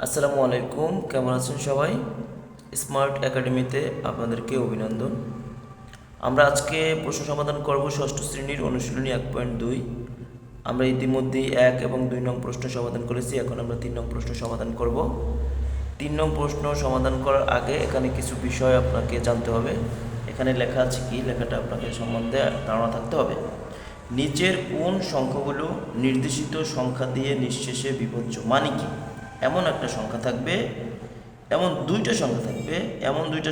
আসসালামু আলাইকুম, কেমন আছেন সবাই? স্মার্ট একাডেমিতে আপনাদেরকে অভিনন্দন। আমরা আজকে প্রশ্ন সমাধান করব ষষ্ঠ শ্রেণীর অনুশীলনী 1.2। আমরা ইতিমধ্যেই 1 এবং 2 নং প্রশ্ন সমাধান করেছি। এখন আমরা 3 নং প্রশ্ন সমাধান করব। 3 নং প্রশ্ন সমাধান করার আগে এখানে কিছু বিষয় আপনাকে জানতে হবে। এখানে লেখা আছে কি, লেখাটা আপনাকে সম্বন্ধে ধারণা থাকতে হবে। নিচের কোন সংখ্যাগুলো নির্দেশিত সংখ্যা দিয়ে নিঃশেষে বিভাজ্য? মানে কি, এমন একটা সংখ্যা থাকবে, এমন দুইটা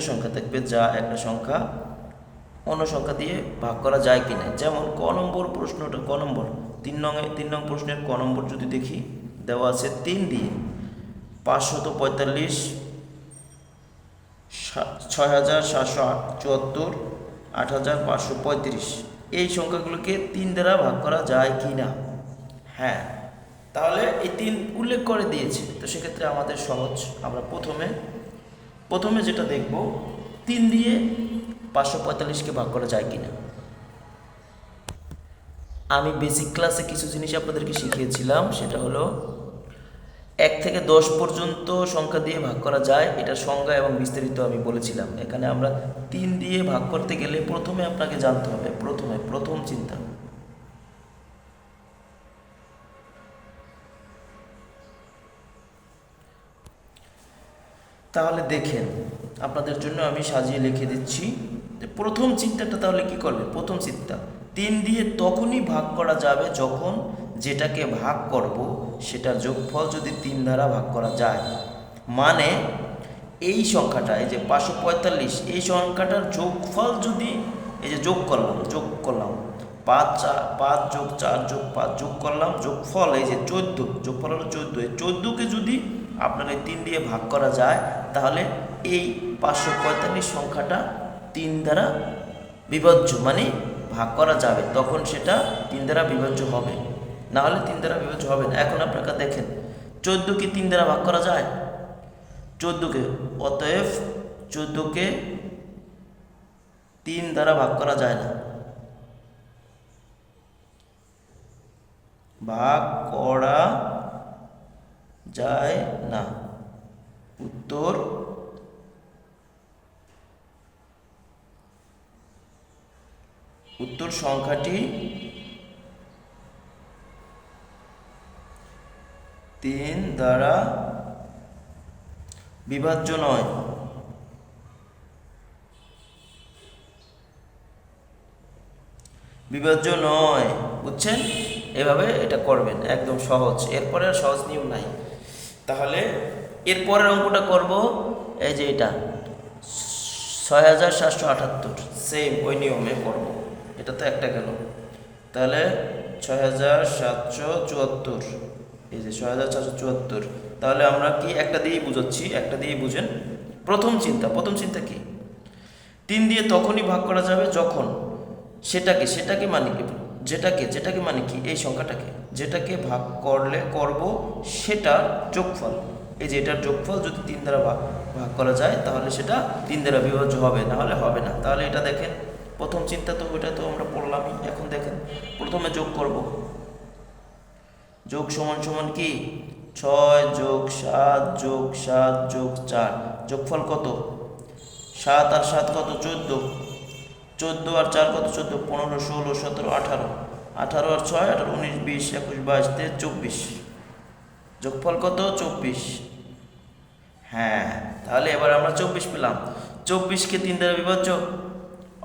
সংখ্যা থাকবে যা একটা সংখ্যা অন্য সংখ্যা দিয়ে ভাগ করা যায় কি না। যেমন ক নম্বর প্রশ্নটা, ক নম্বর 3 নং প্রশ্নের ক নম্বর যদি দেখি, দেওয়া আছে 3 দিয়ে 545, 6774, 8535 এই সংখ্যাগুলোকে 3 দ্বারা ভাগ করা যায় কি না। হ্যাঁ, তাহলে এই 3 উল্লেখ করে দিয়েছে, তো সেক্ষেত্রে আমাদের সহজ। আমরা প্রথমে যেটা দেখব, 3 দিয়ে 545কে ভাগ করা যায় কিনা। আমি বেসিক ক্লাসে কিছু জিনিস আপনাদেরকে শিখিয়েছিলাম, সেটা হলো 1 থেকে 10 পর্যন্ত সংখ্যা দিয়ে ভাগ করা যায়, এটা সংজ্ঞা এবং বিস্তারিত আমি বলেছিলাম। এখানে আমরা 3 দিয়ে ভাগ করতে গেলে প্রথমে আপনাকে জানতে হবে, প্রথম চিন্তা, তাহলে দেখেন আপনাদের জন্য আমি সাজিয়ে লিখে দিচ্ছি। প্রথম চিন্তাটা তাহলে কি করবে? প্রথম চিন্তা, 3 দিয়ে তখনই ভাগ করা যাবে যখন যেটাকে ভাগ করব সেটার যোগফল যদি 3 দ্বারা ভাগ করা যায়। মানে এই সংখ্যাটা, এই যে 545, এই সংখ্যাটার যোগফল যদি, এই যে যোগ করলাম 5 যোগ 4 যোগ 5 যোগ করলাম, যোগফল এই যে 14, যোগফল হলো 14, এই 14কে যদি আপনার এই 3 দিয়ে ভাগ করা যায়, তাহলে এই 545 সংখ্যাটা 3 দ্বারা বিভাজ্য, মানে ভাগ করা যাবে, তখন সেটা 3 দ্বারা বিভাজ্য হবে, না হলে 3 দ্বারা বিভাজ্য হবে না। এখন আপনারা দেখেন 14কে 3 দ্বারা ভাগ করা যায়, 14কে, অতএব 14কে 3 দ্বারা ভাগ করা যায় না, ভাগ করা যায় না। উত্তর সংখ্যাটি 3 দ্বারা বিভাজ্য নয়। বুঝছেন? এভাবে এটা করবেন, একদম সহজ, এরপরে আর সহজ নিয়ম নাই। তাহলে এরপরের অঙ্কটা করব, এই যে এটা 6778, সেম ওই নিয়মে করব। এটা তো একটা গেল, তাহলে 6774, এই যে 6774, তাহলে আমরা কি একটা দিয়েই বুঝাচ্ছি, একটা দিয়েই বুঝেন। প্রথম চিন্তা কি, 3 দিয়ে তখনই ভাগ করা যাবে যখন সেটাকে মানে কি, যেটাকে মানে কি, এই সংখ্যাটাকে যেটাকে ভাগ করব সেটার যোগফল, এই যে এটার যোগফল যদি 3 দ্বারা ভাগ করা যায়, তাহলে সেটা 3 দ্বারা বিভাজ্য হবে, না হলে হবে না। তাহলে এটা দেখেন, প্রথম চিন্তা তো ওইটা তো আমরা পড়লামই। এখন দেখেন, প্রথমে যোগ করব, যোগ সমান কি, 6 যোগ 7 যোগ 7 যোগ 4, যোগফল কত? 7 আর 7 কত? 14, 14 আর 4 কত? 14, 15, 16, 17, 18, 18 আর 6, 18, 19, 20, 21, 22, 23, 24, যোগফল কত? 24। হ্যাঁ, তাহলে এবার আমরা 24 পেলাম। 24কে 3 দ্বারা বিভাজ্য,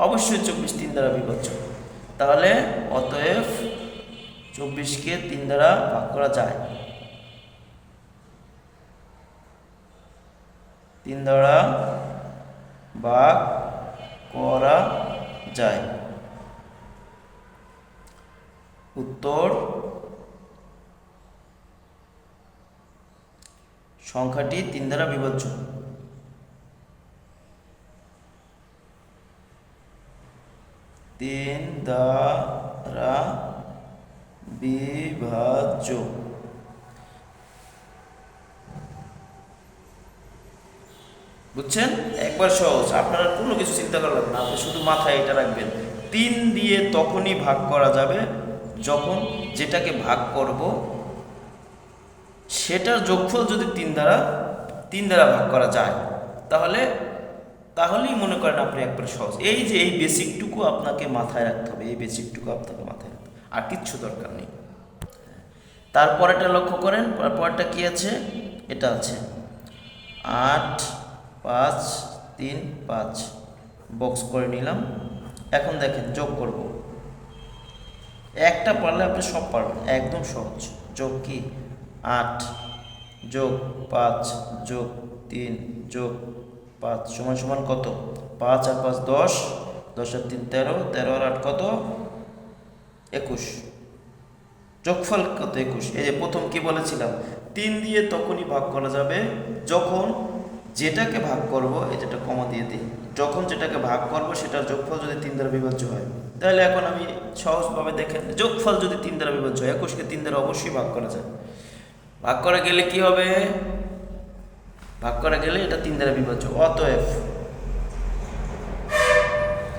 অবশ্যই 24 3 দ্বারা বিভাজ্য। তাহলে অতএব 24কে 3 দ্বারা ভাগ করা যায়, 3 দ্বারা ভাগ করা যায়। উত্তর সংখ্যাটি 3 দ্বারা বিভাজ্য। 3 দ্বারা বিভাজ্য। বুঝছেন? একবার সহজ, আপনারা কোনো কিছু চিন্তা করা লাগবে না, আপনি শুধু মাথায় এটা রাখবেন, 3 দিয়ে তখনই ভাগ করা যাবে যখন যেটাকে ভাগ করব সেটার যোগফল যদি তিন দ্বারা ভাগ করা যায় তাহলেই মনে করেন আপনি একবার সহজ। এই যে এই বেসিকটুকু আপনাকে মাথায় রাখতে হবে, এই বেসিকটুকু আপনাকে মাথায় রাখতে হবে, আর কিচ্ছু দরকার নেই। তারপরেটা লক্ষ্য করেন, পরেরটা কি আছে, এটা আছে 8 5 3 5, বক্স করে নিলাম। এখন দেখেন যোগ করব, একটা পারলে আপনি সব পারবেন, একদম সহজ। যোগ কি, 8 যোগ 5 যোগ 3 যোগ 5 সমান সমান কত, 5 আর 5 10, 10 আর 3 13, 13 আর 8 কত, 21। যোগফল কত, 21। এই যে প্রথম কি বলেছিলাম, 3 দিয়ে তখনই ভাগ করা যাবে যখন যেটাকে ভাগ করব, এটা কমা দিয়ে দিই, যখন যেটাকে ভাগ করব সেটার যোগফল যদি 3 দ্বারা বিভাজ্য হয়। তাহলে এখন আমি সহজভাবে দেখেন, যোগফল যদি 3 দ্বারা বিভাজ্য হয়, 21কে 3 দ্বারা অবশ্যই ভাগ করা যায়। ভাগ করা গেলে কি হবে, ভাগ করা গেলে এটা 3 দ্বারা বিভাজ্য। অতএব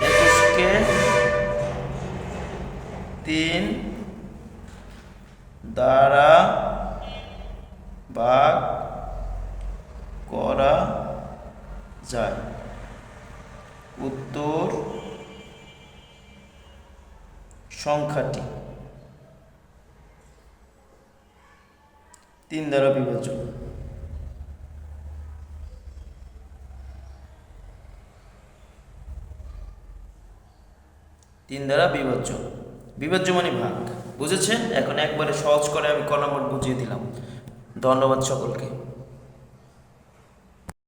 21কে 3 দ্বারা ভাগ করা যায়। উত্তর সংখ্যাটি 3 দ্বারা বিভাজ্য। বিভাজ্য মানে ভাগ, বুঝেছেন? এখন একবারে সহজ করে আমি ক নম্বর বুঝিয়ে দিলাম। ধন্যবাদ সকলকে।